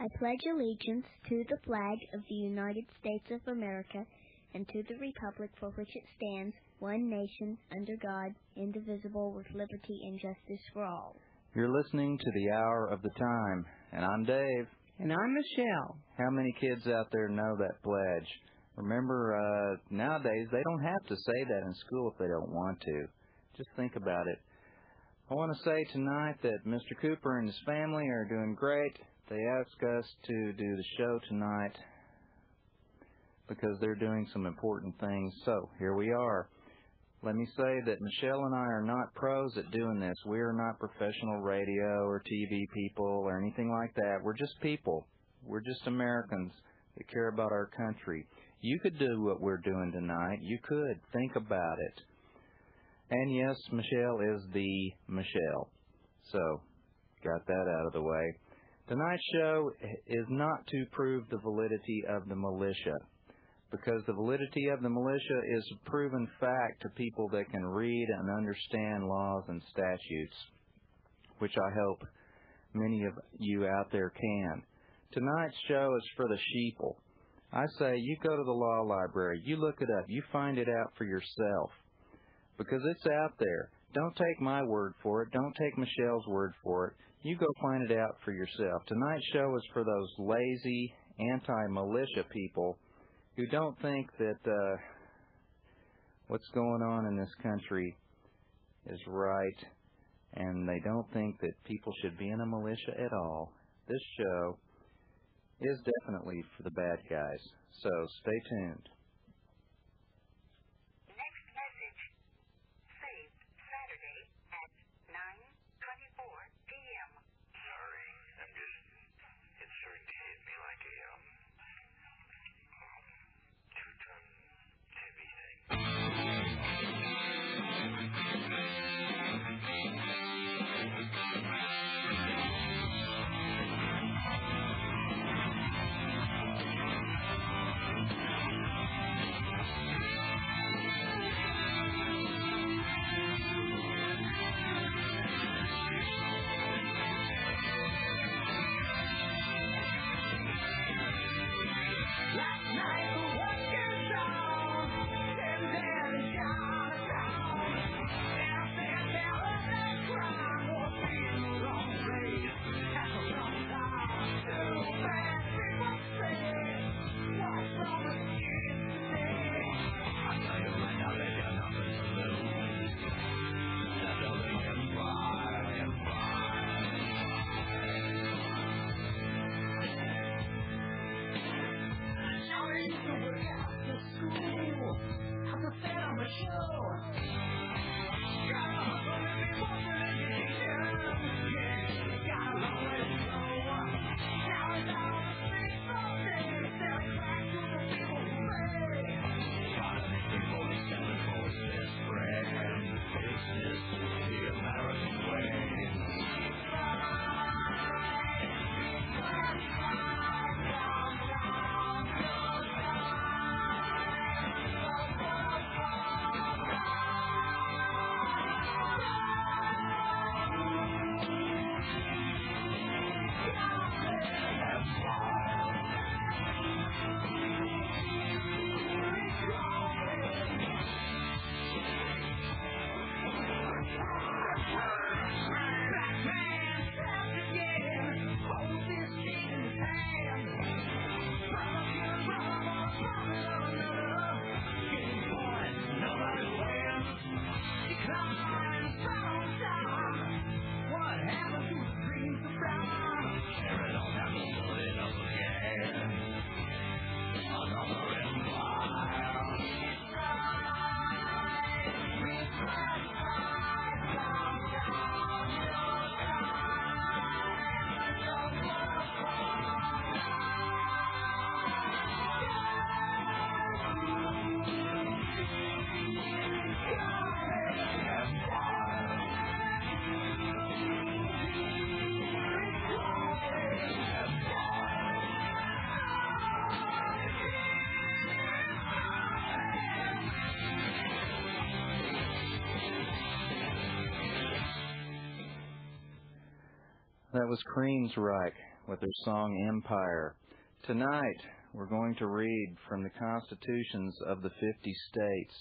I pledge allegiance to the flag of the United States of America and to the republic for which it stands, one nation, under God, indivisible, with liberty and justice for all. You're listening to the Hour of the Time, and I'm Dave. And I'm Michelle. How many kids out there know that pledge? Remember, nowadays they don't have to say that in school if they don't want to. Just think about it. I want to say tonight that Mr. Cooper and his family are doing great. They asked us to do the show tonight because they're doing some important things. So, here we are. Let me say that Michelle and I are not pros at doing this. We are not professional radio or TV people or anything like that. We're just people. We're just Americans that care about our country. You could do what we're doing tonight. You could. Think about it. And yes, Michelle is the Michelle. So, got that out of the way. Tonight's show is not to prove the validity of the militia, because the validity of the militia is a proven fact to people that can read and understand laws and statutes, which I hope many of you out there can. Tonight's show is for the sheeple. I say you go to the law library, you look it up, you find it out for yourself, because it's out there. Don't take my word for it. Don't take Michelle's word for it. You go find it out for yourself. Tonight's show is for those lazy, anti-militia people who don't think that what's going on in this country is right, and they don't think that people should be in a militia at all. This show is definitely for the bad guys, so stay tuned. That was Creamsreich with their song Empire. Tonight, we're going to read from the constitutions of the 50 states,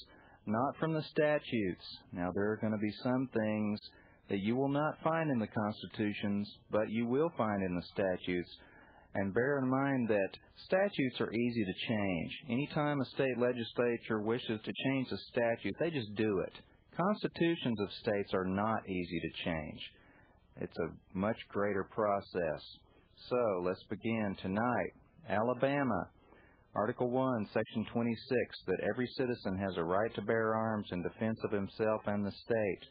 not from the statutes. Now, there are going to be some things that you will not find in the constitutions, but you will find in the statutes. And bear in mind that statutes are easy to change. Anytime a state legislature wishes to change a statute, they just do it. Constitutions of states are not easy to change. It's a much greater process. So, let's begin tonight. Alabama, Article 1, Section 26, that every citizen has a right to bear arms in defense of himself and the state.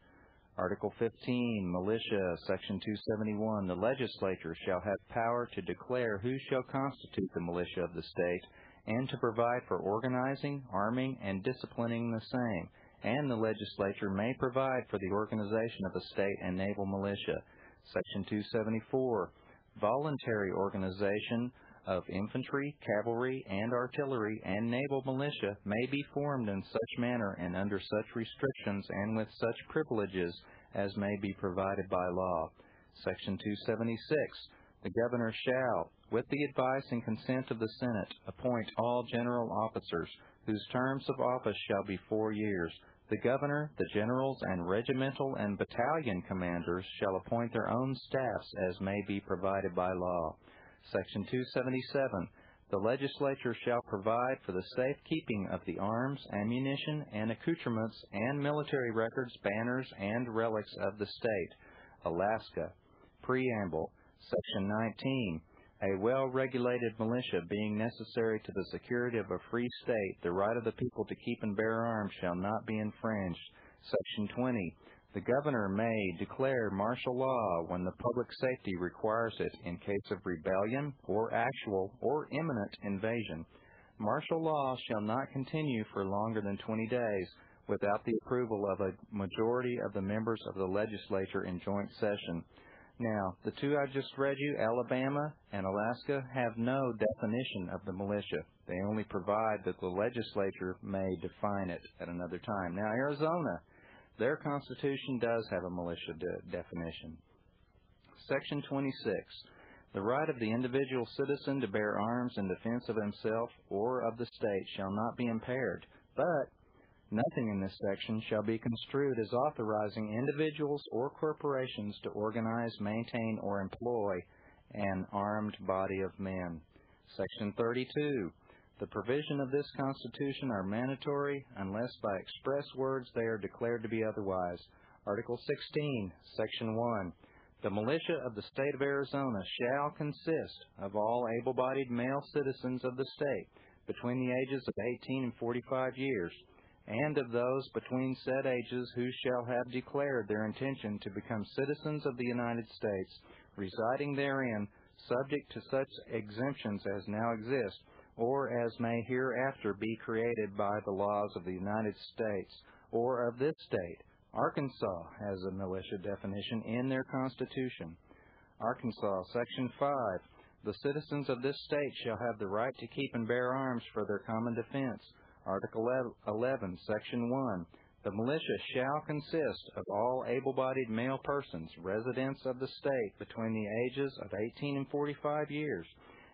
Article 15, Militia, Section 271, the legislature shall have power to declare who shall constitute the militia of the state and to provide for organizing, arming, and disciplining the same. And the legislature may provide for the organization of a state and naval militia. Section 274, voluntary organization of infantry, cavalry, and artillery and naval militia may be formed in such manner and under such restrictions and with such privileges as may be provided by law. Section 276, the governor shall, with the advice and consent of the Senate, appoint all general officers, whose terms of office shall be 4 years. The governor, the generals, and regimental and battalion commanders shall appoint their own staffs as may be provided by law. Section 277, the legislature shall provide for the safekeeping of the arms, ammunition, and accoutrements, and military records, banners, and relics of the state. Alaska. Preamble. Section 19, a well-regulated militia being necessary to the security of a free state, the right of the people to keep and bear arms shall not be infringed. Section 20, the governor may declare martial law when the public safety requires it in case of rebellion or actual or imminent invasion. Martial law shall not continue for longer than 20 days without the approval of a majority of the members of the legislature in joint session. Now, the two I just read you, Alabama and Alaska, have no definition of the militia. They only provide that the legislature may define it at another time. Now, Arizona, their constitution does have a militia definition. Section 26, the right of the individual citizen to bear arms in defense of himself or of the state shall not be impaired, but nothing in this section shall be construed as authorizing individuals or corporations to organize, maintain, or employ an armed body of men. Section 32. The provision of this Constitution are mandatory unless by express words they are declared to be otherwise. Article 16, Section 1. The militia of the state of Arizona shall consist of all able-bodied male citizens of the state between the ages of 18 and 45 years, and of those between said ages who shall have declared their intention to become citizens of the United States, residing therein, subject to such exemptions as now exist, or as may hereafter be created by the laws of the United States, or of this state. Arkansas has a militia definition in their Constitution. Arkansas, Section 5. The citizens of this state shall have the right to keep and bear arms for their common defense. Article 11, Section 1. The militia shall consist of all able-bodied male persons, residents of the state between the ages of 18 and 45 years,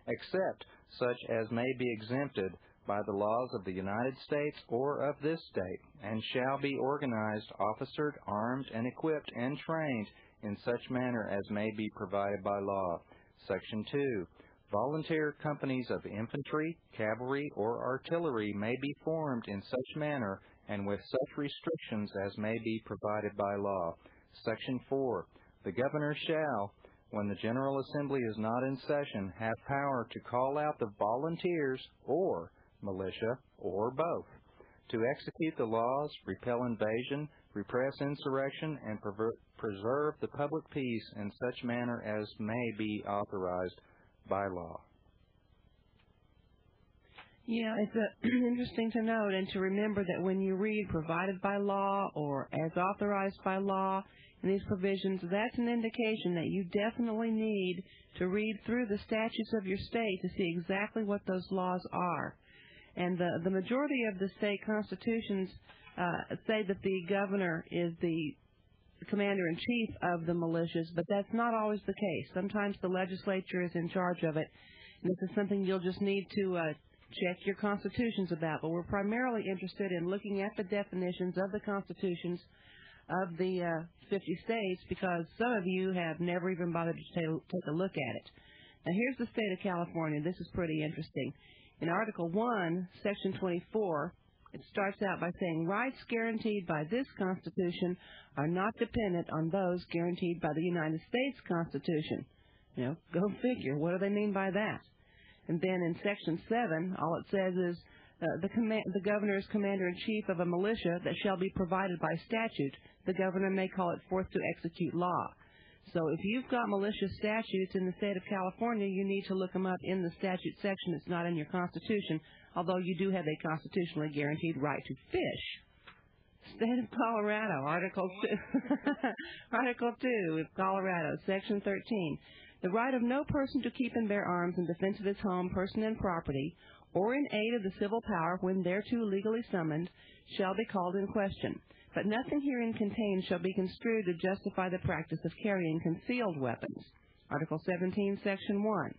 except such as may be exempted by the laws of the United States or of this state, and shall be organized, officered, armed, and equipped, and trained in such manner as may be provided by law. Section 2. Volunteer companies of infantry, cavalry, or artillery may be formed in such manner and with such restrictions as may be provided by law. Section 4. The governor shall, when the General Assembly is not in session, have power to call out the volunteers or militia or both to execute the laws, repel invasion, repress insurrection, and preserve the public peace in such manner as may be authorized by law. Yeah, it's interesting to note and to remember that when you read provided by law or as authorized by law in these provisions, that's an indication that you definitely need to read through the statutes of your state to see exactly what those laws are. And the majority of the state constitutions say that the governor is the the commander-in-chief of the militias, but that's not always the case. Sometimes the legislature is in charge of it, and this is something you'll just need to check your constitutions about. But we're primarily interested in looking at the definitions of the constitutions of the 50 states because some of you have never even bothered to take a look at it. Now, here's the state of California. This is pretty interesting. In Article 1, Section 24, it starts out by saying, rights guaranteed by this Constitution are not dependent on those guaranteed by the United States Constitution. You know, go figure. What do they mean by that? And then in Section 7, all it says is, the governor is commander-in-chief of a militia that shall be provided by statute. The governor may call it forth to execute law. So if you've got militia statutes in the state of California, you need to look them up in the statute section. It's not in your Constitution, although you do have a constitutionally guaranteed right to fish. State of Colorado, Article 2. Article 2 of Colorado, Section 13. The right of no person to keep and bear arms in defense of his home, person, and property, or in aid of the civil power when thereto legally summoned, shall be called in question. But nothing herein contained shall be construed to justify the practice of carrying concealed weapons. Article 17, Section 1.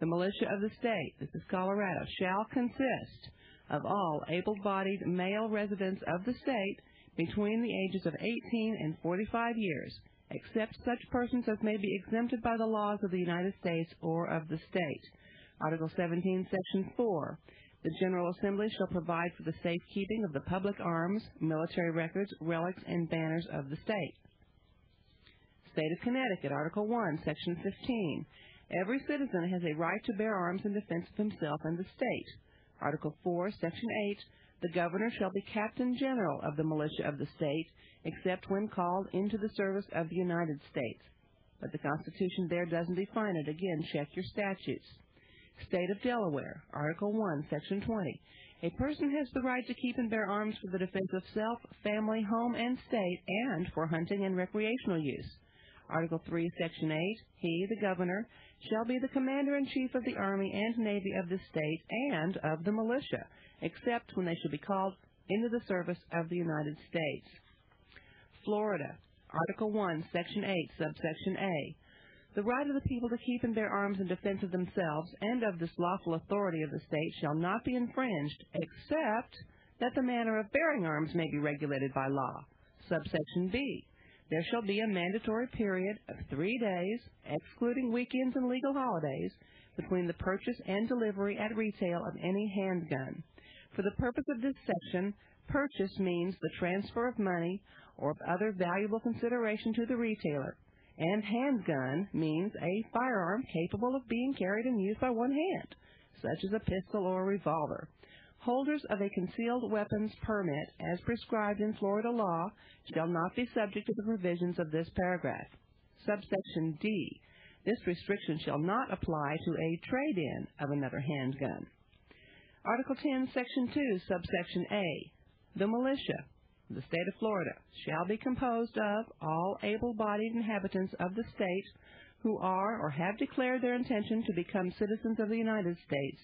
The militia of the state, this is Colorado, shall consist of all able-bodied male residents of the state between the ages of 18 and 45 years, except such persons as may be exempted by the laws of the United States or of the state. Article 17, Section 4. The General Assembly shall provide for the safekeeping of the public arms, military records, relics, and banners of the state. State of Connecticut, Article 1, Section 15. Every citizen has a right to bear arms in defense of himself and the state. Article 4, Section 8. The governor shall be captain general of the militia of the state, except when called into the service of the United States. But the Constitution there doesn't define it. Again, check your statutes. State of Delaware, Article 1, Section 20. A person has the right to keep and bear arms for the defense of self, family, home, and state, and for hunting and recreational use. Article 3, Section 8. He, the governor, shall be the commander-in-chief of the Army and Navy of the state and of the militia, except when they shall be called into the service of the United States. Florida, Article 1, Section 8, subsection A. The right of the people to keep and bear arms in defense of themselves and of this lawful authority of the state shall not be infringed, except that the manner of bearing arms may be regulated by law. Subsection B. There shall be a mandatory period of 3 days, excluding weekends and legal holidays, between the purchase and delivery at retail of any handgun. For the purpose of this section, purchase means the transfer of money or of other valuable consideration to the retailer, and handgun means a firearm capable of being carried and used by one hand, such as a pistol or a revolver. Holders of a concealed weapons permit, as prescribed in Florida law, shall not be subject to the provisions of this paragraph. Subsection D. This restriction shall not apply to a trade-in of another handgun. Article 10, Section 2, subsection A. The militia of the state of Florida shall be composed of all able-bodied inhabitants of the state who are or have declared their intention to become citizens of the United States,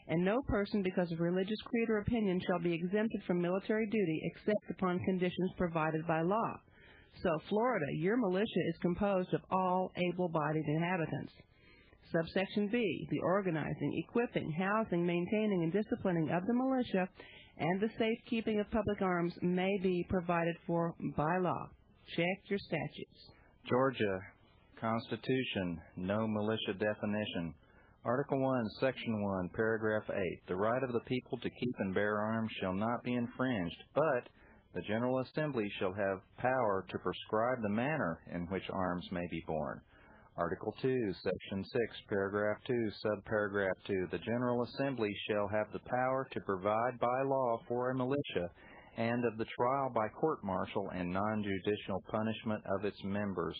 and no person because of religious creed or opinion shall be exempted from military duty except upon conditions provided by law. So, Florida, your militia is composed of all able-bodied inhabitants. Subsection B, the organizing, equipping, housing, maintaining, and disciplining of the militia and the safekeeping of public arms may be provided for by law. Check your statutes. Georgia Constitution, no militia definition. Article 1, Section 1, Paragraph 8. The right of the people to keep and bear arms shall not be infringed, but the General Assembly shall have power to prescribe the manner in which arms may be borne. Article 2, Section 6, Paragraph 2, Subparagraph 2. The General Assembly shall have the power to provide by law for a militia and of the trial by court-martial and non-judicial punishment of its members.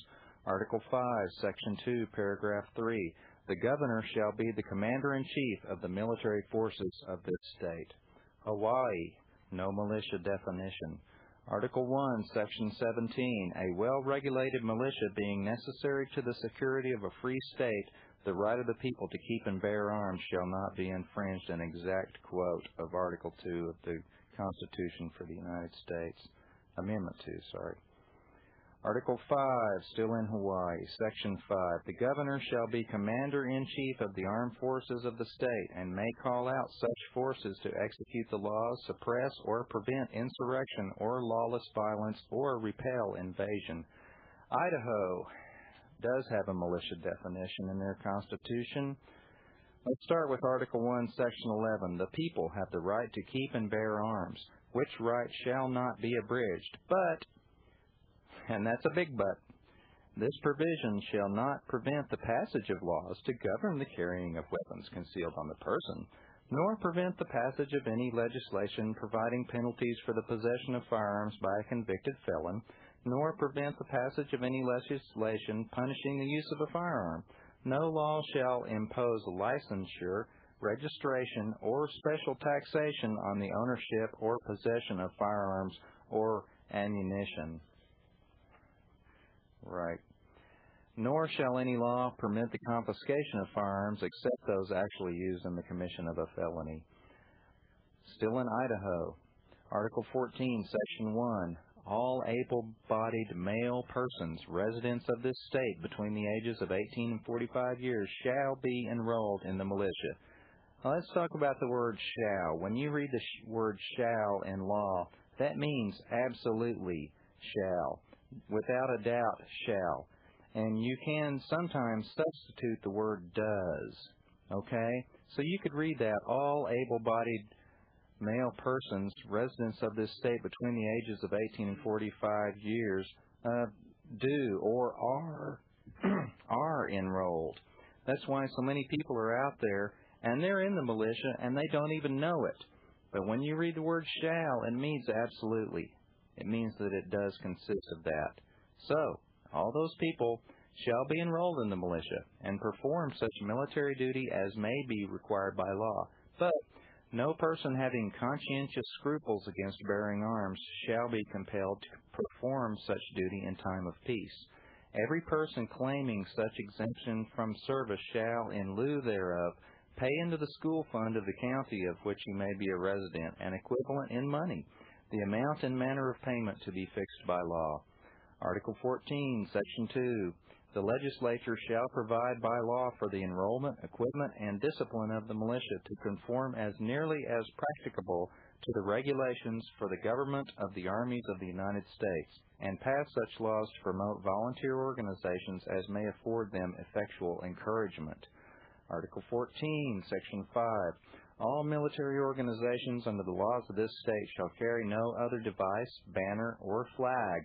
Article 5, Section 2, Paragraph 3. The governor shall be the commander-in-chief of the military forces of this state. Hawaii, no militia definition. Article 1, Section 17. A well-regulated militia being necessary to the security of a free state, the right of the people to keep and bear arms shall not be infringed. An exact quote of Article 2 of the Constitution for the United States. Amendment 2, sorry. Article 5, still in Hawaii, Section 5. The governor shall be commander-in-chief of the armed forces of the state and may call out such forces to execute the laws, suppress or prevent insurrection or lawless violence or repel invasion. Idaho does have a militia definition in their constitution. Let's start with Article 1, Section 11. The people have the right to keep and bear arms, which right shall not be abridged, but, and that's a big but, this provision shall not prevent the passage of laws to govern the carrying of weapons concealed on the person, nor prevent the passage of any legislation providing penalties for the possession of firearms by a convicted felon, nor prevent the passage of any legislation punishing the use of a firearm. No law shall impose licensure, registration, or special taxation on the ownership or possession of firearms or ammunition. Right. Nor shall any law permit the confiscation of firearms except those actually used in the commission of a felony. Still in Idaho, Article 14, Section 1. All able-bodied male persons, residents of this state between the ages of 18 and 45 years, shall be enrolled in the militia. Now, let's talk about the word shall. When you read the word shall in law, that means absolutely shall, without a doubt shall. And you can sometimes substitute the word does, okay? So you could read that, all able-bodied male persons, residents of this state between the ages of 18 and 45 years, do or are enrolled. That's why so many people are out there, and they're in the militia, and they don't even know it. But when you read the word shall, it means absolutely. It means that it does consist of that. So, all those people shall be enrolled in the militia and perform such military duty as may be required by law. But no person having conscientious scruples against bearing arms shall be compelled to perform such duty in time of peace. Every person claiming such exemption from service shall, in lieu thereof, pay into the school fund of the county of which he may be a resident, an equivalent in money, the amount and manner of payment to be fixed by law. Article 14, Section 2. The legislature shall provide by law for the enrollment, equipment, and discipline of the militia to conform as nearly as practicable to the regulations for the government of the armies of the United States, and pass such laws to promote volunteer organizations as may afford them effectual encouragement. Article 14, Section 5. All military organizations under the laws of this state shall carry no other device, banner, or flag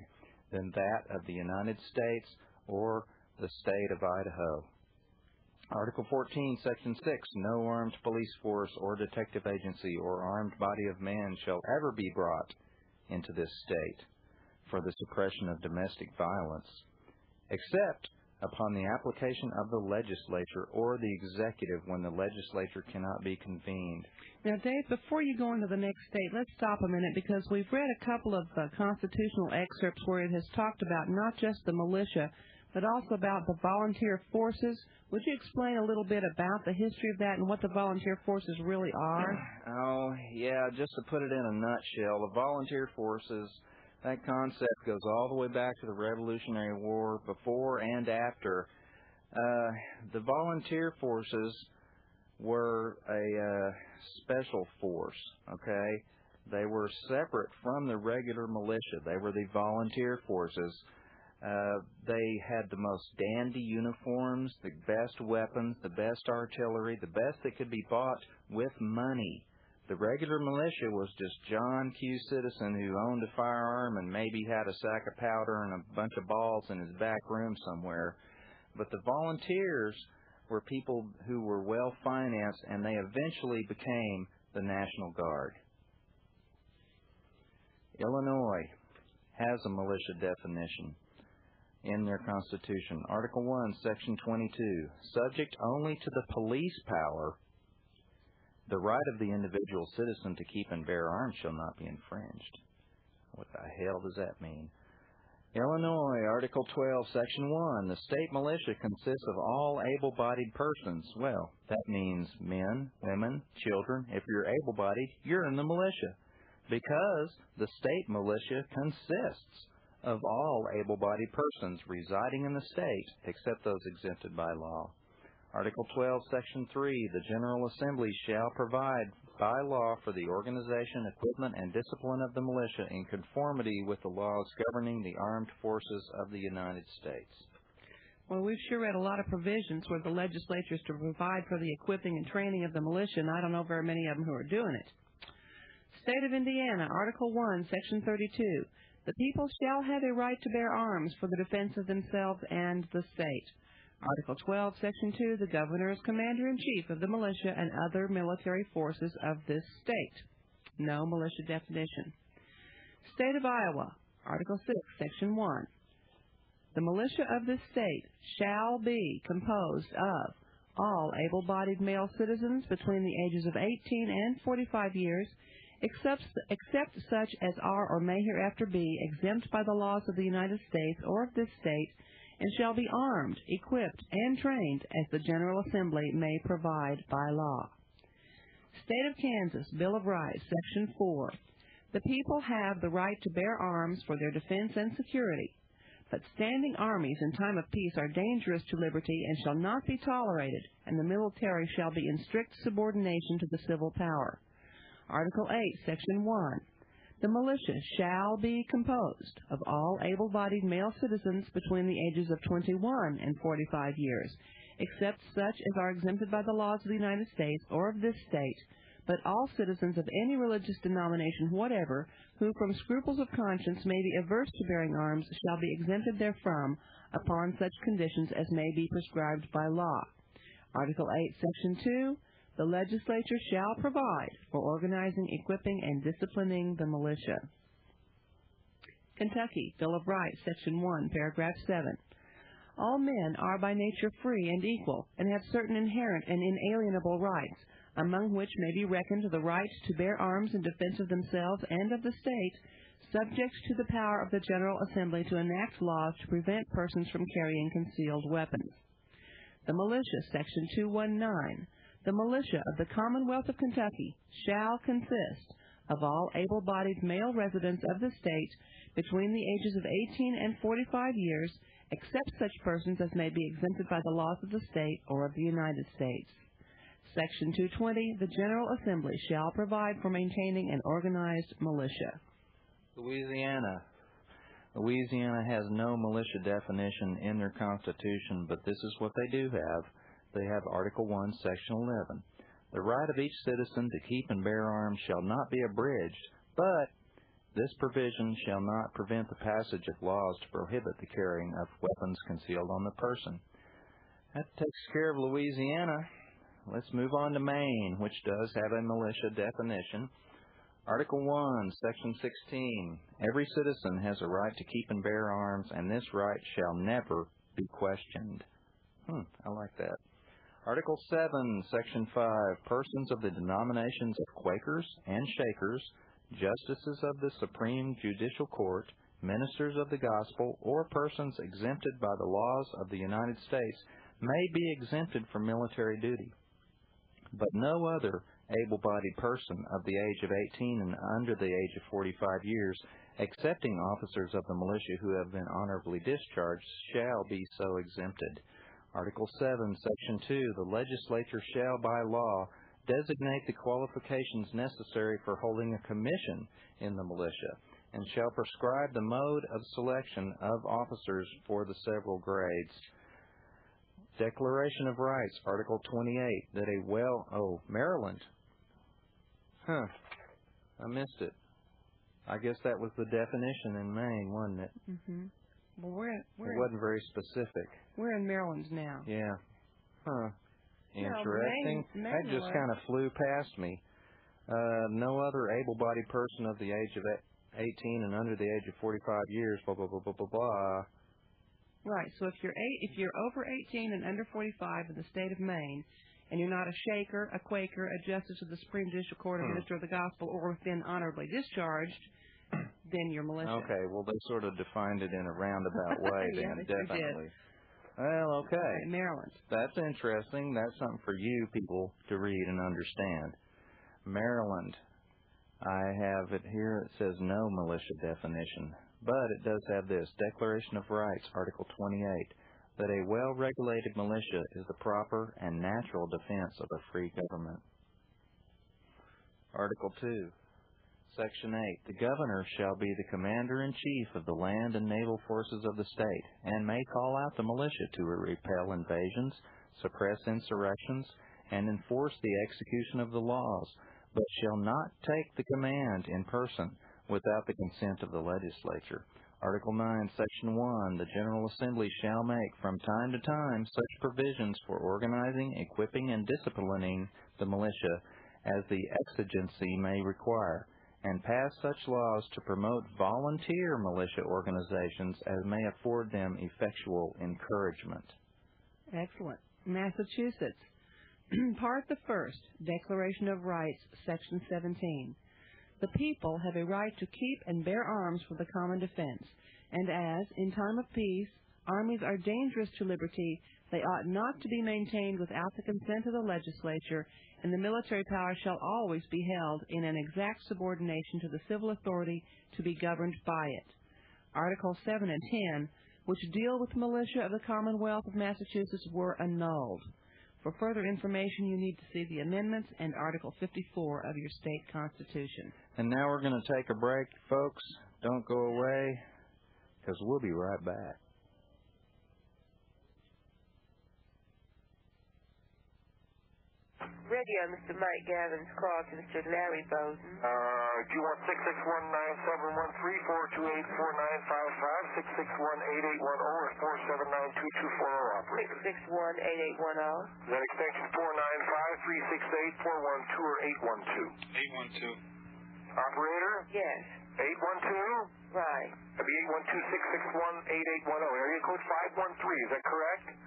than that of the United States or the state of Idaho. Article 14, Section 6. No armed police force or detective agency or armed body of man shall ever be brought into this state for the suppression of domestic violence, except upon the application of the legislature or the executive when the legislature cannot be convened. Now, Dave, before you go into the next state, let's stop a minute because we've read a couple of constitutional excerpts where it has talked about not just the militia, but also about the volunteer forces. Would you explain a little bit about the history of that and what the volunteer forces really are? Oh, yeah, just to put it in a nutshell, the volunteer forces, that concept goes all the way back to the Revolutionary War, before and after. The volunteer forces were a special force, okay? They were separate from the regular militia. They were the volunteer forces. They had the most dandy uniforms, the best weapons, the best artillery, the best that could be bought with money. The regular militia was just John Q. Citizen who owned a firearm and maybe had a sack of powder and a bunch of balls in his back room somewhere. But the volunteers were people who were well financed, and they eventually became the National Guard. Illinois has a militia definition in their Constitution. Article 1, Section 22. Subject only to the police power, the right of the individual citizen to keep and bear arms shall not be infringed. What the hell does that mean? Illinois, Article 12, Section 1. The state militia consists of all able-bodied persons. Well, that means men, women, children. If you're able-bodied, you're in the militia, because the state militia consists of all able-bodied persons residing in the state, except those exempted by law. Article 12, Section 3, the General Assembly shall provide by law for the organization, equipment, and discipline of the militia in conformity with the laws governing the armed forces of the United States. Well, we've sure read a lot of provisions where the legislature is to provide for the equipping and training of the militia, and I don't know very many of them who are doing it. State of Indiana, Article 1, Section 32. The people shall have a right to bear arms for the defense of themselves and the state. Article 12, Section 2, the governor is commander-in-chief of the militia and other military forces of this state. No militia definition. State of Iowa, Article 6, Section 1. The militia of this state shall be composed of all able-bodied male citizens between the ages of 18 and 45 years, except such as are or may hereafter be exempt by the laws of the United States or of this state, and shall be armed, equipped, and trained as the General Assembly may provide by law. State of Kansas, Bill of Rights, Section 4. The people have the right to bear arms for their defense and security, but standing armies in time of peace are dangerous to liberty and shall not be tolerated, and the military shall be in strict subordination to the civil power. Article 8, Section 1. The militia shall be composed of all able-bodied male citizens between the ages of 21 and 45 years, except such as are exempted by the laws of the United States or of this state, but all citizens of any religious denomination whatever, who from scruples of conscience may be averse to bearing arms, shall be exempted therefrom upon such conditions as may be prescribed by law. Article 8, Section 2. The legislature shall provide for organizing, equipping, and disciplining the militia. Kentucky, Bill of Rights, Section 1, Paragraph 7. All men are by nature free and equal, and have certain inherent and inalienable rights, among which may be reckoned the right to bear arms in defense of themselves and of the state, subject to the power of the General Assembly to enact laws to prevent persons from carrying concealed weapons. The militia, Section 219. The militia of the Commonwealth of Kentucky shall consist of all able-bodied male residents of the state between the ages of 18 and 45 years, except such persons as may be exempted by the laws of the state or of the United States. Section 220, the General Assembly shall provide for maintaining an organized militia. Louisiana. Louisiana has no militia definition in their Constitution, but this is what they do have. They have Article 1, Section 11. The right of each citizen to keep and bear arms shall not be abridged, but this provision shall not prevent the passage of laws to prohibit the carrying of weapons concealed on the person. That takes care of Louisiana. Let's move on to Maine, which does have a militia definition. Article 1, Section 16. Every citizen has a right to keep and bear arms, and this right shall never be questioned. I like that. Article 7, Section 5, persons of the denominations of Quakers and Shakers, justices of the Supreme Judicial Court, ministers of the gospel, or persons exempted by the laws of the United States may be exempted from military duty, but no other able-bodied person of the age of 18 and under the age of 45 years, excepting officers of the militia who have been honorably discharged, shall be so exempted. Article 7, Section 2, the legislature shall by law designate the qualifications necessary for holding a commission in the militia, and shall prescribe the mode of selection of officers for the several grades. Declaration of Rights, Article 28, that Maryland. I missed it. I guess that was the definition in Maine, wasn't it? Mm-hmm. Well, it wasn't very specific. We're in Maryland now. Yeah. Interesting. Maine that just kind of flew past me. No other able-bodied person of the age of 18 and under the age of 45 years, blah, blah, blah, blah, blah, blah. Right. So if you're over 18 and under 45 in the state of Maine, and you're not a Shaker, a Quaker, a justice of the Supreme Judicial Court, a minister of the gospel, or have been honorably discharged, then you're militia. Okay, well, they sort of defined it in a roundabout way then, definitely. Well, okay. Right, Maryland. That's interesting. That's something for you people to read and understand. Maryland. I have it here. It says no militia definition. But it does have this, Declaration of Rights, Article 28, that a well-regulated militia is the proper and natural defense of a free government. Article 2, Section 8, the governor shall be the commander-in-chief of the land and naval forces of the state, and may call out the militia to repel invasions, suppress insurrections, and enforce the execution of the laws, but shall not take the command in person without the consent of the legislature. Article 9, Section 1, the General Assembly shall make from time to time such provisions for organizing, equipping, and disciplining the militia as the exigency may require, and pass such laws to promote volunteer militia organizations as may afford them effectual encouragement. Excellent. Massachusetts. Part the First, Declaration of Rights, Section 17. The people have a right to keep and bear arms for the common defense, and as, in time of peace, armies are dangerous to liberty, they ought not to be maintained without the consent of the legislature, and the military power shall always be held in an exact subordination to the civil authority to be governed by it. Articles 7 and 10, which deal with the militia of the Commonwealth of Massachusetts, were annulled. For further information, you need to see the amendments and Article 54 of your state constitution. And now we're going to take a break, folks. Don't go away, because we'll be right back. Radio, Mr. Mike Gavin's call to Mr. Larry Bowden. Do you want 661-9713-428-4955, 661-8810, or 479-2240, operator? 661-8810. Is that extension 495-368, 412, or 812? 812. Operator? Yes. 812? Right. That'd be 812-661-8810. Area code 513, is that correct?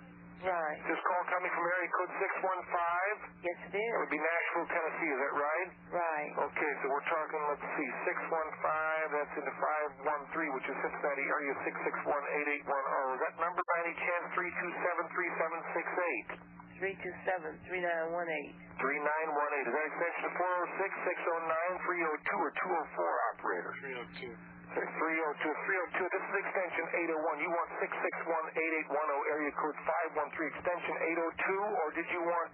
Right. This call coming from area code 615? Yes, it is. That would be Nashville, Tennessee, is that right? Right. Okay, so we're talking, let's see, 615, that's into 513, which is Cincinnati area 661-8810. Is that number by any chance 327-3768? 327-3918. 3918. Is that extension 406, 609, 302, or 204, operator? 302. 302. 302. This is extension 801. You want 661-8810, area code 513, extension 802, or did you want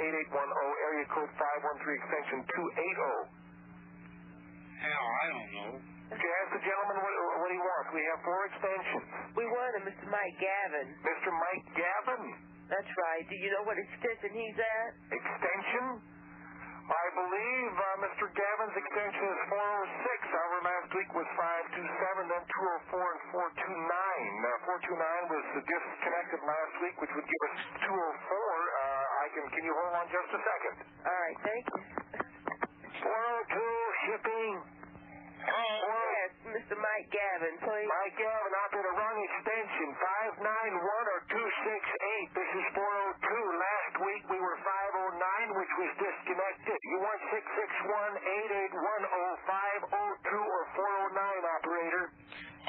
661-8810, area code 513, extension 280? Hell, I don't know. Okay, ask the gentleman what he wants. We have 4 extensions. We wanted Mr. Mike Gavin. Mr. Mike Gavin? That's right. Do you know what extension he's at? Extension? I believe Mr. Gavin's extension is 406. Our last week was 527, then 204 and 429. 429 was disconnected last week, which would give us 204. Can you hold on just a second? All right, thank you. 402 shipping. Yes, Mr. Mike Gavin, please. Mike Gavin, out to the wrong extension. 591 or 268. This is 402. Last week we were 509, which was disconnected. You want 661-8810, 502, or 409, operator?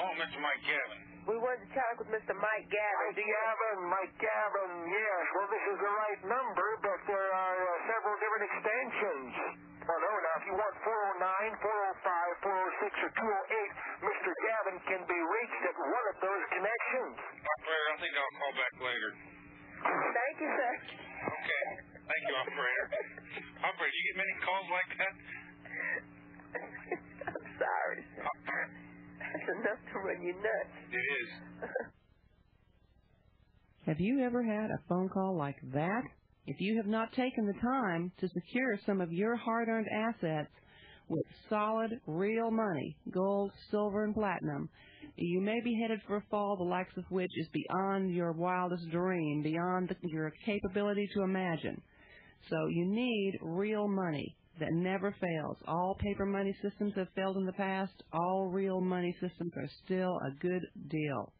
Oh, Mr. Mike Gavin. We wanted to talk with Mr. Mike Gavin. Mike Gavin, yes. Well, this is the right number, but there are several different extensions. Oh, no, now, if you want 409, 405, 406, or 208, Mr. Gavin can be reached at one of those connections. Operator, I think I'll call back later. Thank you, sir. Okay. Thank you, operator. Operator, do you get many calls like that? I'm sorry, sir. That's enough to run you nuts. It is. Have you ever had a phone call like that? If you have not taken the time to secure some of your hard-earned assets with solid, real money, gold, silver, and platinum, you may be headed for a fall the likes of which is beyond your wildest dream, beyond your capability to imagine. So you need real money that never fails. All paper money systems have failed in the past. All real money systems are still a good deal.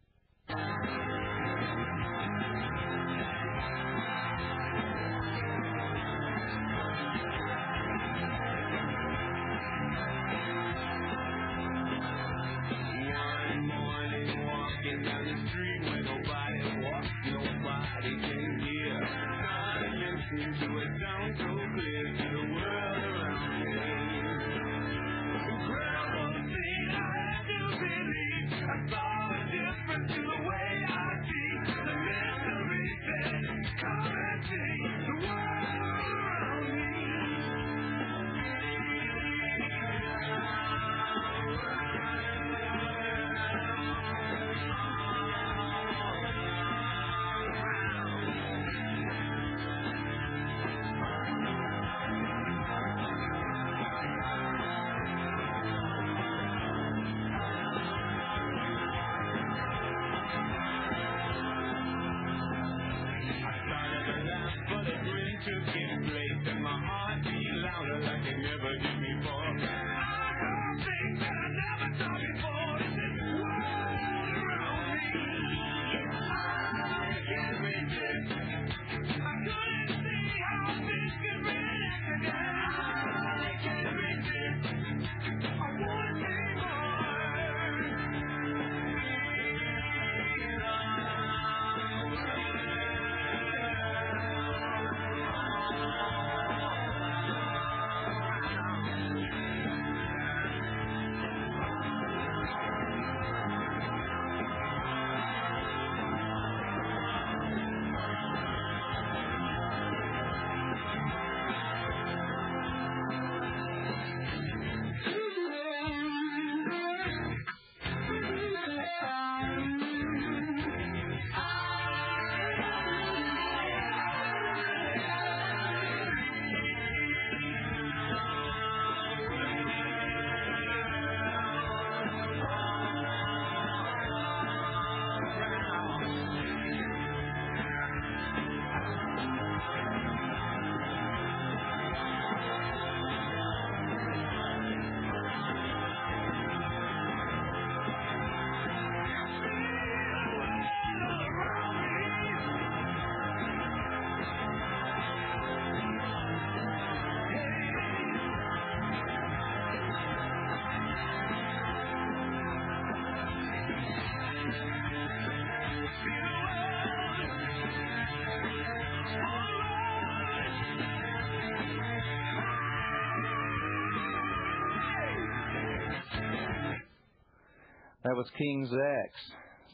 That was King's X.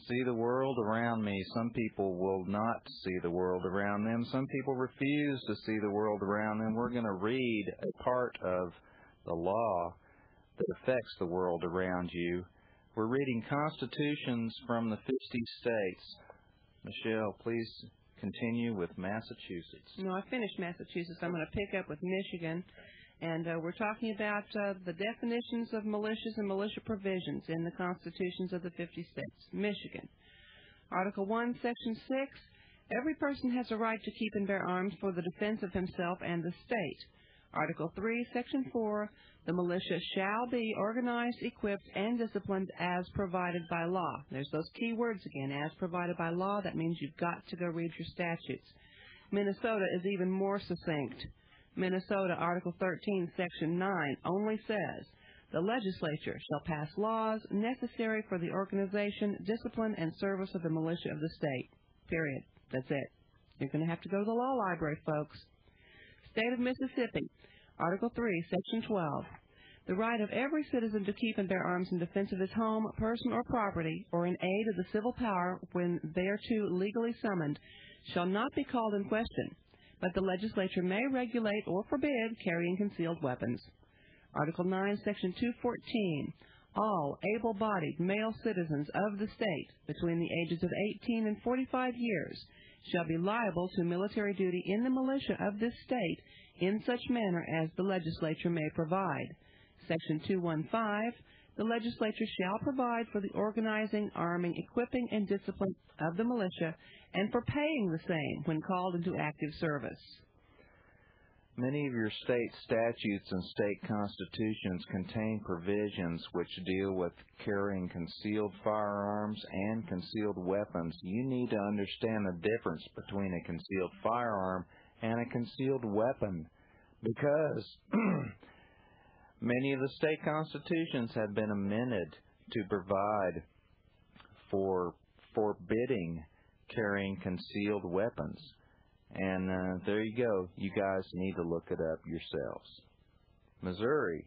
See the world around me. Some people will not see the world around them. Some people refuse to see the world around them. We're going to read a part of the law that affects the world around you. We're reading constitutions from the 50 states. Michelle, please continue with Massachusetts. No, I finished Massachusetts. I'm going to pick up with Michigan. And we're talking about the definitions of militias and militia provisions in the constitutions of the 50 states. Michigan. Article 1, Section 6, every person has a right to keep and bear arms for the defense of himself and the state. Article 3, Section 4, the militia shall be organized, equipped, and disciplined as provided by law. There's those key words again, as provided by law. That means you've got to go read your statutes. Minnesota is even more succinct. Minnesota, Article 13, Section 9, only says, the legislature shall pass laws necessary for the organization, discipline, and service of the militia of the state. Period. That's it. You're going to have to go to the law library, folks. State of Mississippi, Article 3, Section 12. The right of every citizen to keep and bear arms in defense of his home, person, or property, or in aid of the civil power when thereto legally summoned, shall not be called in question, but the legislature may regulate or forbid carrying concealed weapons. Article 9, Section 214. All able-bodied male citizens of the state between the ages of 18 and 45 years shall be liable to military duty in the militia of this state in such manner as the legislature may provide. Section 215. The legislature shall provide for the organizing, arming, equipping, and discipline of the militia and for paying the same when called into active service. Many of your state statutes and state constitutions contain provisions which deal with carrying concealed firearms and concealed weapons. You need to understand the difference between a concealed firearm and a concealed weapon because many of the state constitutions have been amended to provide for forbidding carrying concealed weapons. And there you go. You guys need to look it up yourselves. Missouri,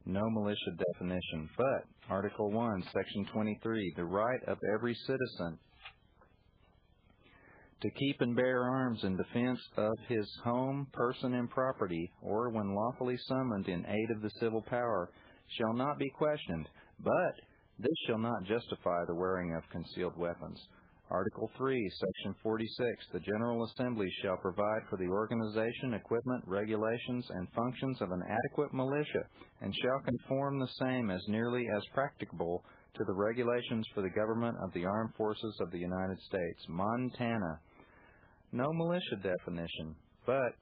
no militia definition, but Article 1, Section 23, the right of every citizen to keep and bear arms in defense of his home, person, and property, or when lawfully summoned in aid of the civil power, shall not be questioned, but this shall not justify the wearing of concealed weapons. Article 3, Section 46, the General Assembly shall provide for the organization, equipment, regulations, and functions of an adequate militia, and shall conform the same as nearly as practicable to the regulations for the government of the armed forces of the United States. Montana, no militia definition, but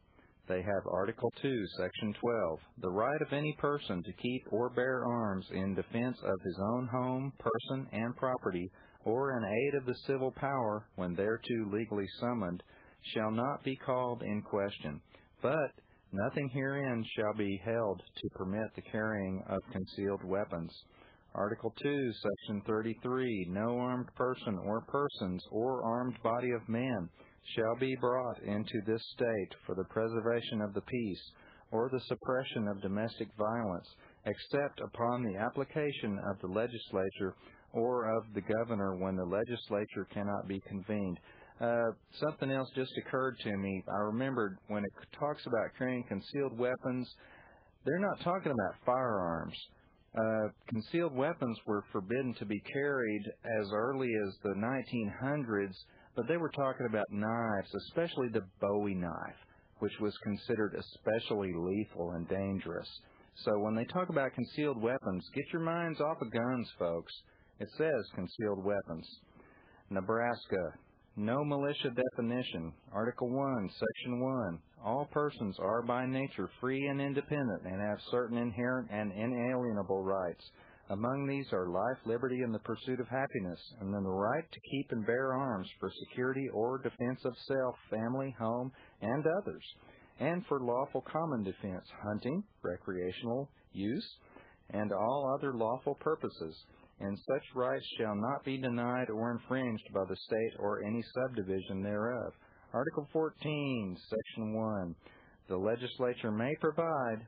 they have Article 2, Section 12, the right of any person to keep or bear arms in defense of his own home, person, and property, or in aid of the civil power when thereto legally summoned, shall not be called in question, but nothing herein shall be held to permit the carrying of concealed weapons. Article 2, Section 33, no armed person or persons or armed body of men shall be brought into this state for the preservation of the peace or the suppression of domestic violence, except upon the application of the legislature or of the governor when the legislature cannot be convened. Something else just occurred to me. I remembered when it talks about carrying concealed weapons, they're not talking about firearms. Concealed weapons were forbidden to be carried as early as the 1900s, but they were talking about knives, especially the Bowie knife, which was considered especially lethal and dangerous. So when they talk about concealed weapons, get your minds off of guns, folks. It says concealed weapons. Nebraska, no militia definition. Article 1, Section 1. All persons are by nature free and independent and have certain inherent and inalienable rights. Among these are life, liberty, and the pursuit of happiness, and then the right to keep and bear arms for security or defense of self, family, home, and others, and for lawful common defense, hunting, recreational use, and all other lawful purposes. And such rights shall not be denied or infringed by the state or any subdivision thereof. Article 14, Section 1. The legislature may provide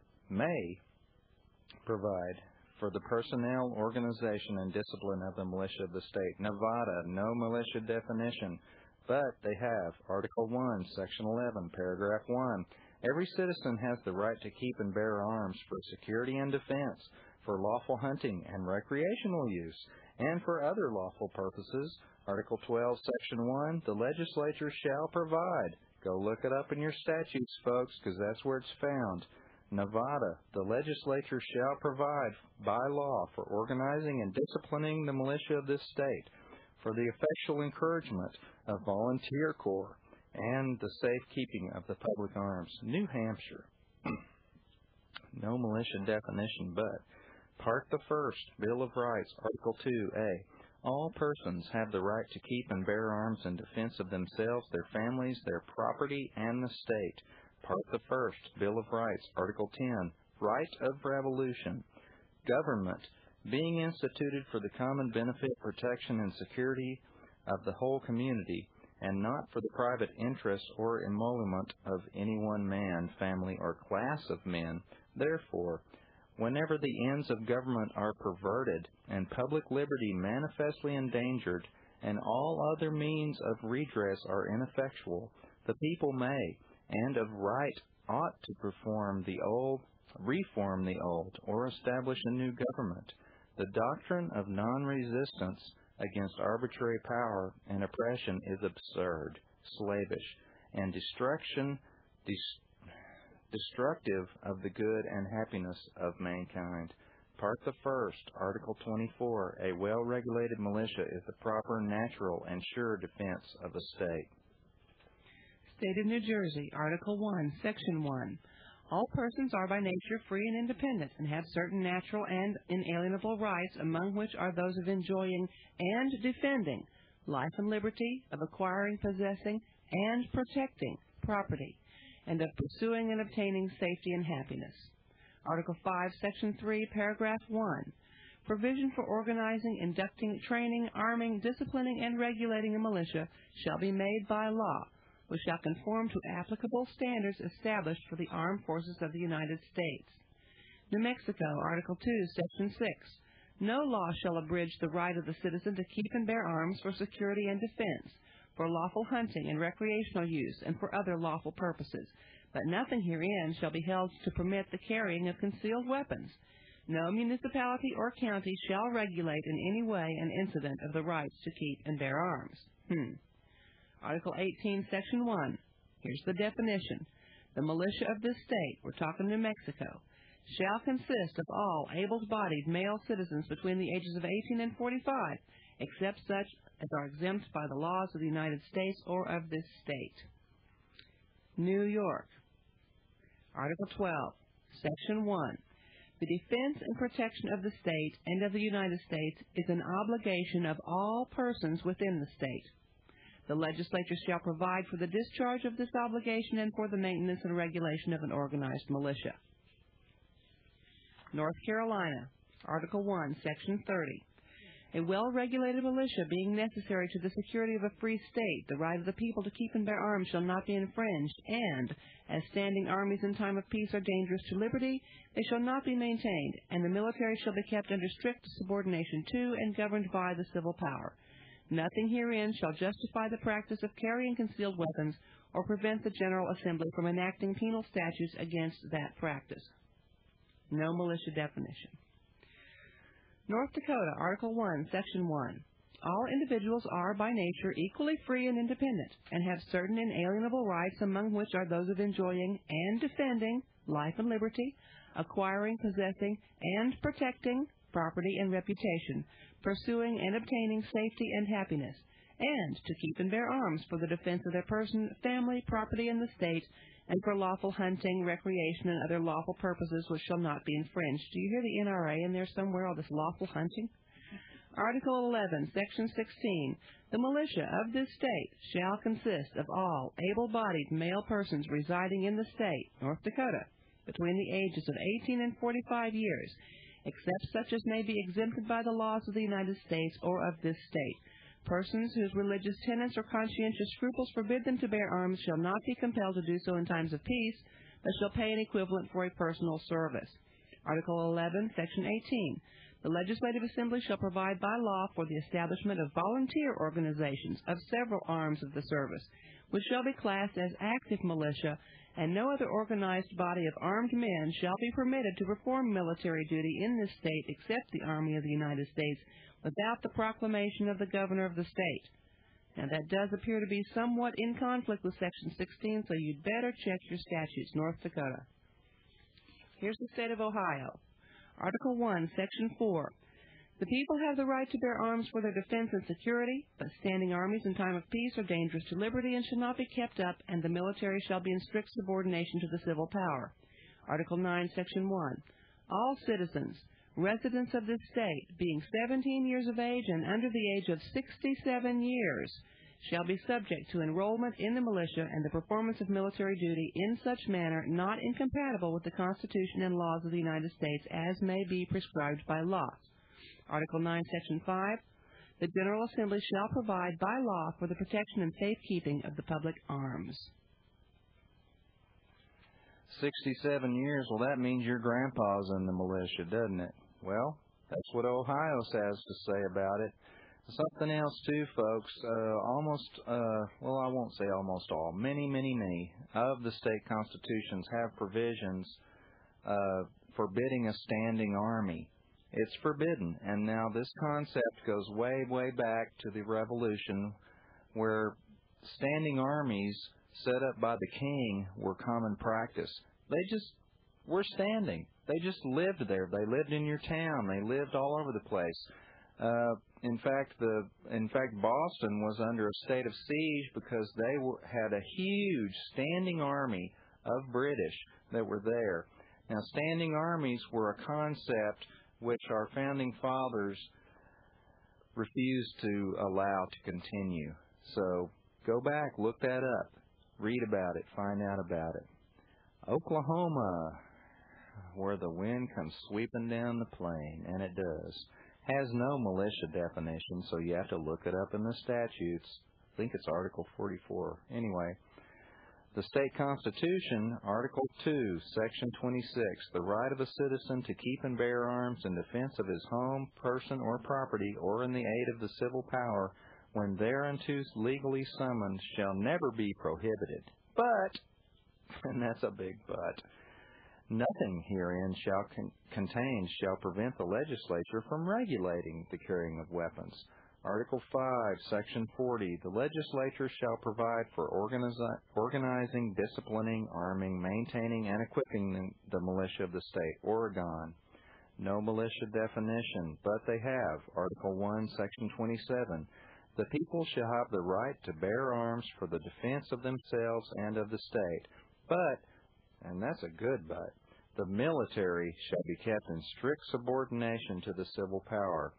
for the personnel, organization, and discipline of the militia of the state. Nevada, no militia definition, but they have Article 1, Section 11, Paragraph 1. Every citizen has the right to keep and bear arms for security and defense, for lawful hunting and recreational use, and for other lawful purposes. Article 12, Section 1, the legislature shall provide. Go look it up in your statutes, folks, because that's where it's found. Nevada, the legislature shall provide by law for organizing and disciplining the militia of this state, for the effectual encouragement of volunteer corps, and the safekeeping of the public arms. New Hampshire, no militia definition, but Part the First, Bill of Rights, Article 2A. All persons have the right to keep and bear arms in defense of themselves, their families, their property, and the state. Part the First, Bill of Rights, Article 10, Right of Revolution. Government, being instituted for the common benefit, protection, and security of the whole community, and not for the private interest or emolument of any one man, family, or class of men. Therefore, whenever the ends of government are perverted, and public liberty manifestly endangered, and all other means of redress are ineffectual, the people may, and of right ought to reform the old, or establish a new government. The doctrine of non-resistance against arbitrary power and oppression is absurd, slavish, and destructive of the good and happiness of mankind. Part the First, Article 24, a well-regulated militia is the proper, natural, and sure defense of a state. State of New Jersey, Article 1, Section 1. All persons are by nature free and independent, and have certain natural and inalienable rights, among which are those of enjoying and defending life and liberty, of acquiring, possessing, and protecting property, and of pursuing and obtaining safety and happiness. Article 5, Section 3, Paragraph 1. Provision for organizing, inducting, training, arming, disciplining, and regulating a militia shall be made by law, which shall conform to applicable standards established for the armed forces of the United States. New Mexico, Article 2, Section 6. No law shall abridge the right of the citizen to keep and bear arms for security and defense, for lawful hunting and recreational use, and for other lawful purposes. But nothing herein shall be held to permit the carrying of concealed weapons. No municipality or county shall regulate in any way an incident of the rights to keep and bear arms. Article 18, Section 1. Here's the definition. The militia of this state, we're talking New Mexico, shall consist of all able-bodied male citizens between the ages of 18 and 45, except such as are exempt by the laws of the United States or of this state. New York, Article 12, Section 1. The defense and protection of the state and of the United States is an obligation of all persons within the state. The legislature shall provide for the discharge of this obligation and for the maintenance and regulation of an organized militia. North Carolina, Article 1, Section 30. A well-regulated militia being necessary to the security of a free state, the right of the people to keep and bear arms shall not be infringed, and, as standing armies in time of peace are dangerous to liberty, they shall not be maintained, and the military shall be kept under strict subordination to and governed by the civil power. Nothing herein shall justify the practice of carrying concealed weapons or prevent the General Assembly from enacting penal statutes against that practice. No militia definition. North Dakota, Article 1, Section 1. All individuals are by nature equally free and independent, and have certain inalienable rights, among which are those of enjoying and defending life and liberty, acquiring, possessing, and protecting property and reputation, pursuing and obtaining safety and happiness, and to keep and bear arms for the defense of their person, family, property, and the state, and for lawful hunting, recreation, and other lawful purposes which shall not be infringed. Do you hear the NRA in there somewhere, all this lawful hunting? Article 11, Section 16. The militia of this state shall consist of all able-bodied male persons residing in the state, North Dakota, between the ages of 18 and 45 years, except such as may be exempted by the laws of the United States or of this state. Persons whose religious tenets or conscientious scruples forbid them to bear arms shall not be compelled to do so in times of peace, but shall pay an equivalent for a personal service. Article 11, Section 18. The Legislative Assembly shall provide by law for the establishment of volunteer organizations of several arms of the service, which shall be classed as active militia, and no other organized body of armed men shall be permitted to perform military duty in this state except the Army of the United States without the proclamation of the governor of the state. Now, that does appear to be somewhat in conflict with Section 16, so you'd better check your statutes, North Dakota. Here's the state of Ohio. Article 1, Section 4. The people have the right to bear arms for their defense and security, but standing armies in time of peace are dangerous to liberty and shall not be kept up, and the military shall be in strict subordination to the civil power. Article 9, Section 1. All citizens, residents of this state, being 17 years of age and under the age of 67 years, shall be subject to enrollment in the militia and the performance of military duty in such manner not incompatible with the Constitution and laws of the United States as may be prescribed by law. Article 9, Section 5. The General Assembly shall provide by law for the protection and safekeeping of the public arms. 67 years, well, that means your grandpa's in the militia, doesn't it? Well, that's what Ohio has to say about it. Something else, too, folks. Well, I won't say almost all. Many of the state constitutions have provisions forbidding a standing army. It's forbidden. And now this concept goes way, way back to the Revolution, where standing armies set up by the king were common practice. They just were standing. They just lived there. They lived in your town. They lived all over the place. In fact, Boston was under a state of siege because they had a huge standing army of British that were there. Now, standing armies were a concept which our founding fathers refused to allow to continue. So go back, look that up, read about it, find out about it. Oklahoma, where the wind comes sweeping down the plain, and it does, has no militia definition, so you have to look it up in the statutes. I think it's Article 44. Anyway, the state constitution, Article 2, Section 26, the right of a citizen to keep and bear arms in defense of his home, person, or property, or in the aid of the civil power, when thereunto legally summoned, shall never be prohibited. But, and that's a big but, nothing herein shall prevent the legislature from regulating the carrying of weapons. Article 5, Section 40, the legislature shall provide for organizing, disciplining, arming, maintaining, and equipping the militia of the state. Oregon, no militia definition, but they have. Article 1, Section 27, the people shall have the right to bear arms for the defense of themselves and of the state. But, and that's a good but, the military shall be kept in strict subordination to the civil power.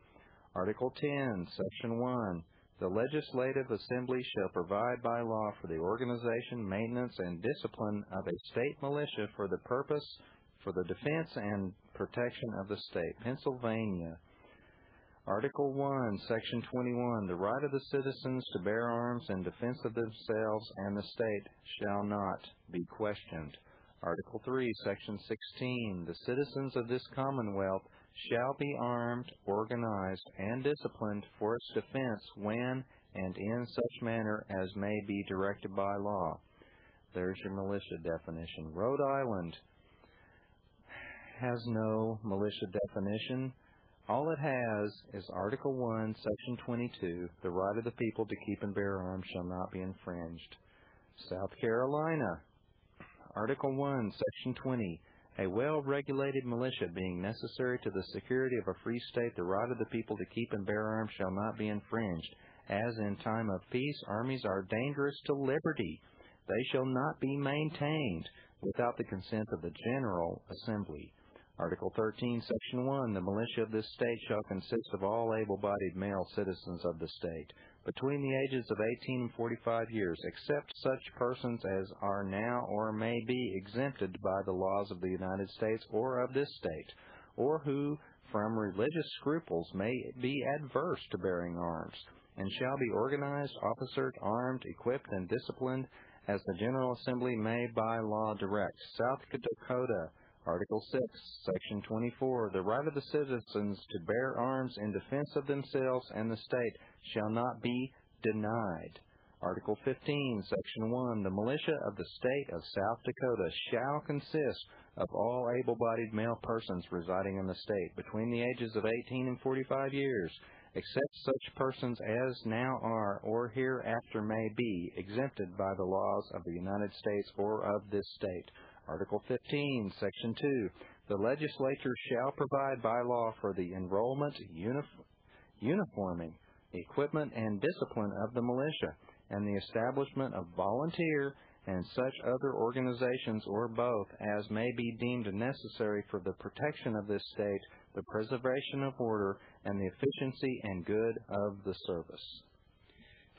Article 10, Section 1, the Legislative Assembly shall provide by law for the organization, maintenance, and discipline of a state militia for the purpose, for the defense and protection of the state. Pennsylvania. Article 1, Section 21, the right of the citizens to bear arms in defense of themselves and the state shall not be questioned. Article 3, Section 16, the citizens of this Commonwealth shall be armed, organized, and disciplined for its defense when and in such manner as may be directed by law. There's your militia definition. Rhode Island has no militia definition. All it has is Article 1, Section 22, the right of the people to keep and bear arms shall not be infringed. South Carolina, Article 1, Section 20, a well-regulated militia being necessary to the security of a free state, the right of the people to keep and bear arms shall not be infringed. As in time of peace, armies are dangerous to liberty. They shall not be maintained without the consent of the General Assembly. Article 13, Section 1, the militia of this state shall consist of all able-bodied male citizens of the state, between the ages of 18 and 45 years, except such persons as are now or may be exempted by the laws of the United States or of this state, or who, from religious scruples, may be adverse to bearing arms, and shall be organized, officered, armed, equipped, and disciplined as the General Assembly may by law direct. South Dakota, Article 6, Section 24, the right of the citizens to bear arms in defense of themselves and the state shall not be denied. Article 15, Section 1, the militia of the state of South Dakota shall consist of all able-bodied male persons residing in the state between the ages of 18 and 45 years, except such persons as now are or hereafter may be exempted by the laws of the United States or of this state. Article 15, Section 2, the legislature shall provide by law for the enrollment, uniforming, equipment, and discipline of the militia, and the establishment of volunteer and such other organizations or both as may be deemed necessary for the protection of this state, the preservation of order, and the efficiency and good of the service.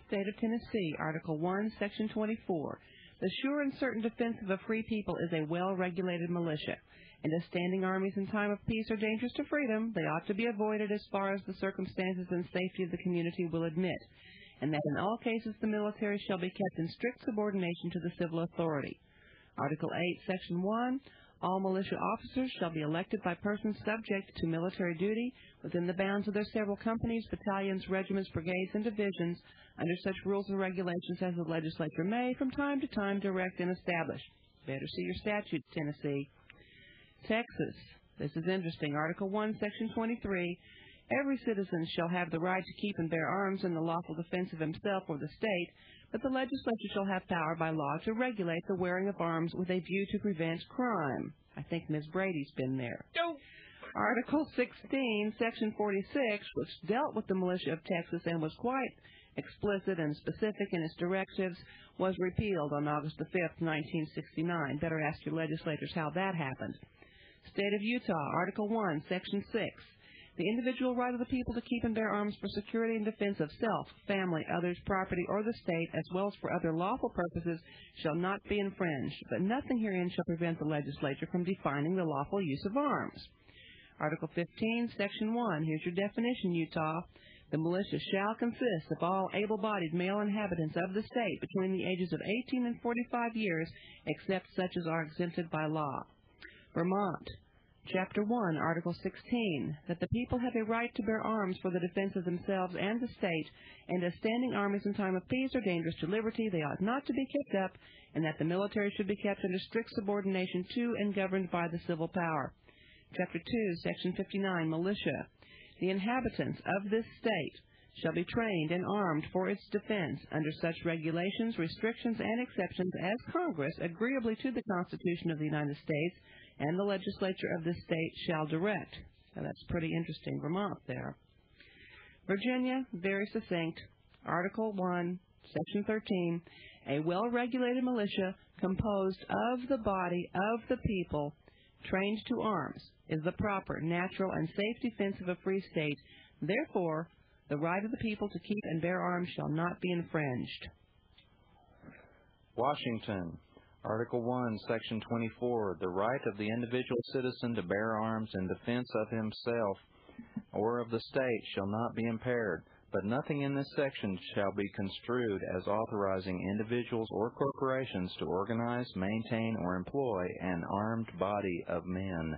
State of Tennessee, Article 1, Section 24. The sure and certain defense of a free people is a well-regulated militia, and as standing armies in time of peace are dangerous to freedom, they ought to be avoided as far as the circumstances and safety of the community will admit, and that in all cases the military shall be kept in strict subordination to the civil authority. Article 8, Section 1, all militia officers shall be elected by persons subject to military duty within the bounds of their several companies, battalions, regiments, brigades, and divisions under such rules and regulations as the legislature may from time to time direct and establish. Better see your statutes, Tennessee. Texas. This is interesting. Article 1, Section 23. Every citizen shall have the right to keep and bear arms in the lawful defense of himself or the state, but the legislature shall have power by law to regulate the wearing of arms with a view to prevent crime. I think Ms. Brady's been there. No. Article 16, Section 46, which dealt with the militia of Texas and was quite explicit and specific in its directives, was repealed on August the 5th, 1969. Better ask your legislators how that happened. State of Utah, Article 1, Section 6. The individual right of the people to keep and bear arms for security and defense of self, family, others, property, or the state, as well as for other lawful purposes, shall not be infringed, but nothing herein shall prevent the legislature from defining the lawful use of arms. Article 15, Section 1. Here's your definition, Utah. The militia shall consist of all able-bodied male inhabitants of the state between the ages of 18 and 45 years, except such as are exempted by law. Vermont. Chapter 1, Article 16, that the people have a right to bear arms for the defense of themselves and the state, and as standing armies in time of peace are dangerous to liberty, they ought not to be kept up, and that the military should be kept under strict subordination to and governed by the civil power. Chapter 2, Section 59, Militia. The inhabitants of this state shall be trained and armed for its defense under such regulations, restrictions, and exceptions as Congress, agreeably to the Constitution of the United States, and the legislature of this state shall direct. Now, that's pretty interesting. Vermont there. Virginia, very succinct. Article 1, Section 13, a well-regulated militia composed of the body of the people trained to arms is the proper, natural, and safe defense of a free state. Therefore, the right of the people to keep and bear arms shall not be infringed. Washington. Article 1, Section 24, the right of the individual citizen to bear arms in defense of himself or of the state shall not be impaired, but nothing in this section shall be construed as authorizing individuals or corporations to organize, maintain, or employ an armed body of men.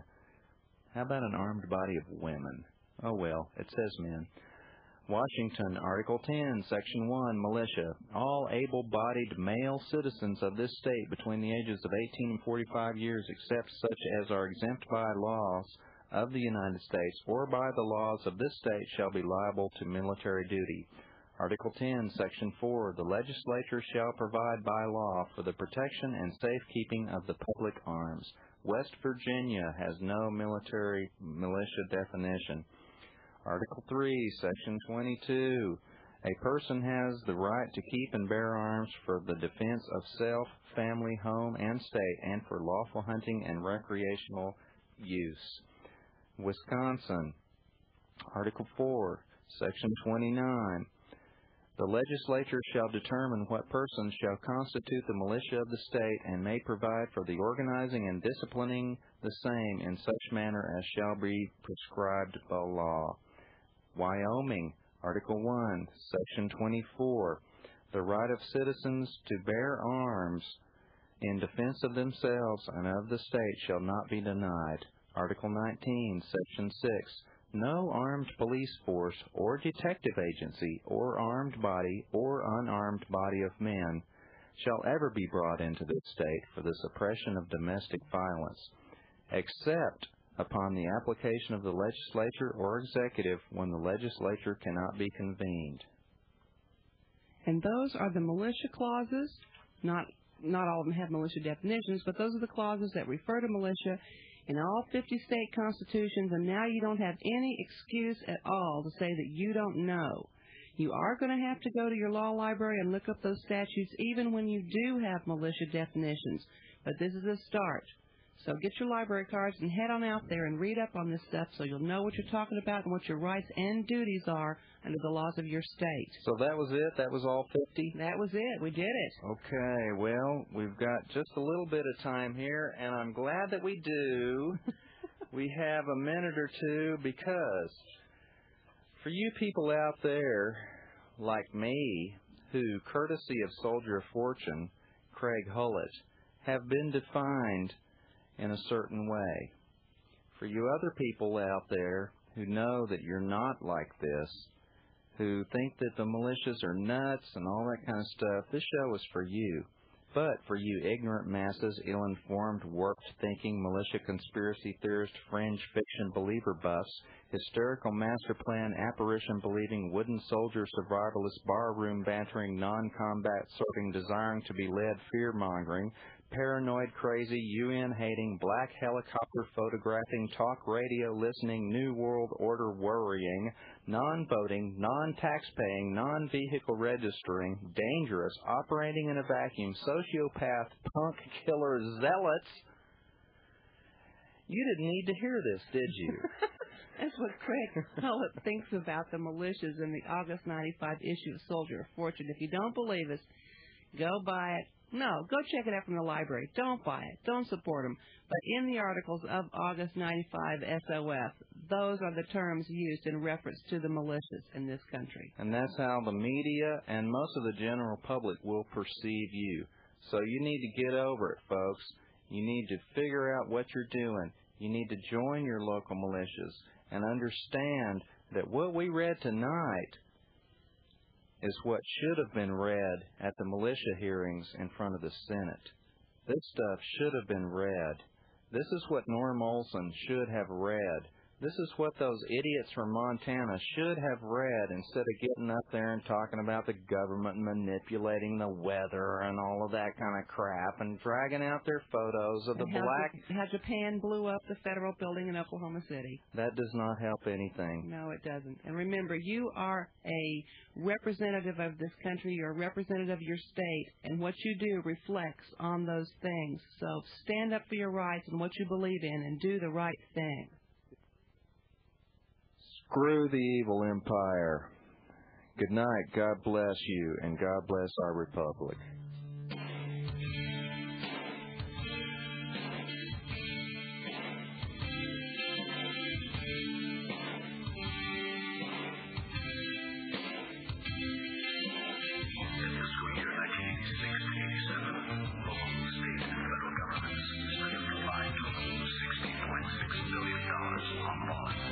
How about an armed body of women? Oh well, it says men. Washington, Article 10, Section 1, Militia. All able-bodied male citizens of this state between the ages of 18 and 45 years, except such as are exempt by laws of the United States or by the laws of this state, shall be liable to military duty. Article 10, Section 4, the legislature shall provide by law for the protection and safekeeping of the public arms. West Virginia has no militia definition. Article 3, Section 22. A person has the right to keep and bear arms for the defense of self, family, home, and state, and for lawful hunting and recreational use. Wisconsin. Article 4, Section 29. The legislature shall determine what persons shall constitute the militia of the state, and may provide for the organizing and disciplining the same in such manner as shall be prescribed by law. Wyoming, Article 1, Section 24. The right of citizens to bear arms in defense of themselves and of the state shall not be denied. Article 19, Section 6. No armed police force or detective agency or armed body or unarmed body of men shall ever be brought into this state for the suppression of domestic violence, except upon the application of the legislature or executive when the legislature cannot be convened. And those are the militia clauses. Not all of them have militia definitions, but those are the clauses that refer to militia in all 50 state constitutions, and now you don't have any excuse at all to say that you don't know. You are going to have to go to your law library and look up those statutes even when you do have militia definitions, but this is a start. So get your library cards and head on out there and read up on this stuff so you'll know what you're talking about and what your rights and duties are under the laws of your state. So that was it? That was all 50? That was it. We did it. Okay, well, we've got just a little bit of time here, and I'm glad that we do. We have a minute or two because for you people out there like me who, courtesy of Soldier of Fortune, Craig Hullett, have been defined in a certain way. For you other people out there who know that you're not like this, who think that the militias are nuts and all that kind of stuff, this show is for you. But for you ignorant masses, ill-informed, warped-thinking, militia conspiracy theorist, fringe fiction believer buffs, hysterical master plan, apparition-believing, wooden soldier survivalist, barroom bantering, non-combat sorting, desiring to be led, fear-mongering, paranoid, crazy, UN-hating, black helicopter photographing, talk radio listening, New World Order worrying, non-voting, non-tax-paying, non-vehicle registering, dangerous, operating in a vacuum, sociopath, punk killer zealots. You didn't need to hear this, did you? That's what Craig Hullett thinks about the militias in the August 95 issue of Soldier of Fortune. If you don't believe us, go buy it. No, go check it out from the library. Don't buy it. Don't support them. But in the articles of August 95 SOF, those are the terms used in reference to the militias in this country. And that's how the media and most of the general public will perceive you. So you need to get over it, folks. You need to figure out what you're doing. You need to join your local militias and understand that what we read tonight is what should have been read at the militia hearings in front of the Senate. This stuff should have been read. This is what Norm Olson should have read. This is what those idiots from Montana should have read instead of getting up there and talking about the government manipulating the weather and all of that kind of crap and dragging out their photos of how Japan blew up the federal building in Oklahoma City. That does not help anything. No, it doesn't. And remember, you are a representative of this country. You're a representative of your state, and what you do reflects on those things. So stand up for your rights and what you believe in and do the right thing. Screw the evil empire. Good night. God bless you, and God bless our republic. $60.6 billion on bonds.